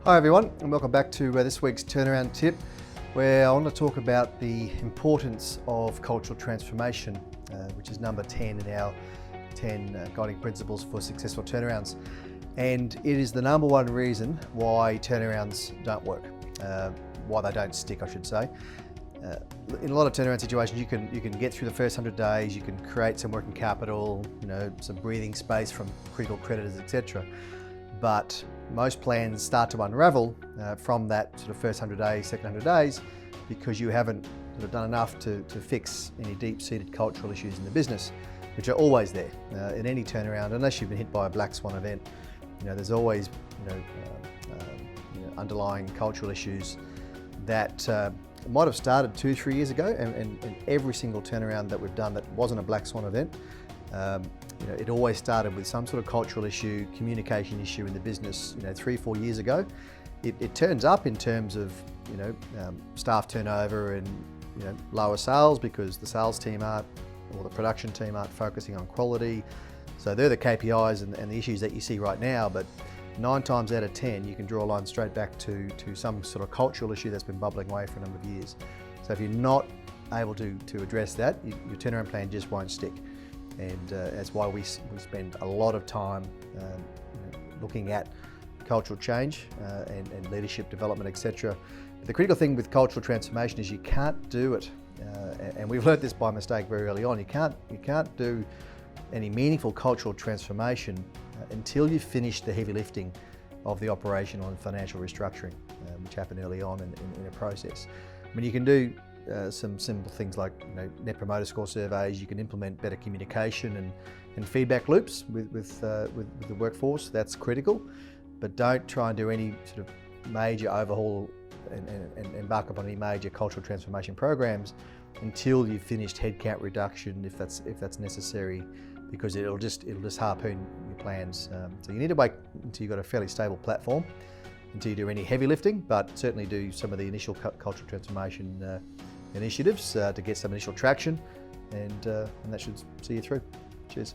Hi everyone, and welcome back to this week's turnaround tip, where I want to talk about the importance of cultural transformation, which is number 10 in our 10 guiding principles for successful turnarounds. And it is the number one reason why turnarounds don't work, why they don't stick, I should say. In a lot of turnaround situations, you can get through the first 100 days, you can create some working capital, some breathing space from critical creditors, etc. But most plans start to unravel from that sort of first 100 days, second 100 days, because you haven't sort of done enough to fix any deep-seated cultural issues in the business, which are always there in any turnaround. Unless you've been hit by a black swan event, there's always underlying cultural issues that might have started 2-3 years ago, and every single turnaround that we've done that wasn't a black swan event, it always started with some sort of cultural issue, communication issue in the business. 3-4 years ago, it turns up in terms of staff turnover and lower sales because the sales team aren't, or the production team aren't focusing on quality. So they're the KPIs and the issues that you see right now. But 9 times out of 10, you can draw a line straight back to some sort of cultural issue that's been bubbling away for a number of years. So if you're not able to address that, your turnaround plan just won't stick. And that's why we spend a lot of time looking at cultural change and leadership development, etc. But the critical thing with cultural transformation is you can't do it, and we've learnt this by mistake very early on. You can't do any meaningful cultural transformation until you've finished the heavy lifting of the operational and financial restructuring, which happened early on in a process. I mean, you can do some simple things like Net Promoter Score surveys. You can implement better communication and feedback loops with the workforce. That's critical, but don't try and do any sort of major overhaul and embark upon any major cultural transformation programs until you've finished headcount reduction, if that's necessary, because it'll just harpoon your plans. So you need to wait until you've got a fairly stable platform, until you do any heavy lifting, but certainly do some of the initial cultural transformation initiatives to get some initial traction, and that should see you through. Cheers.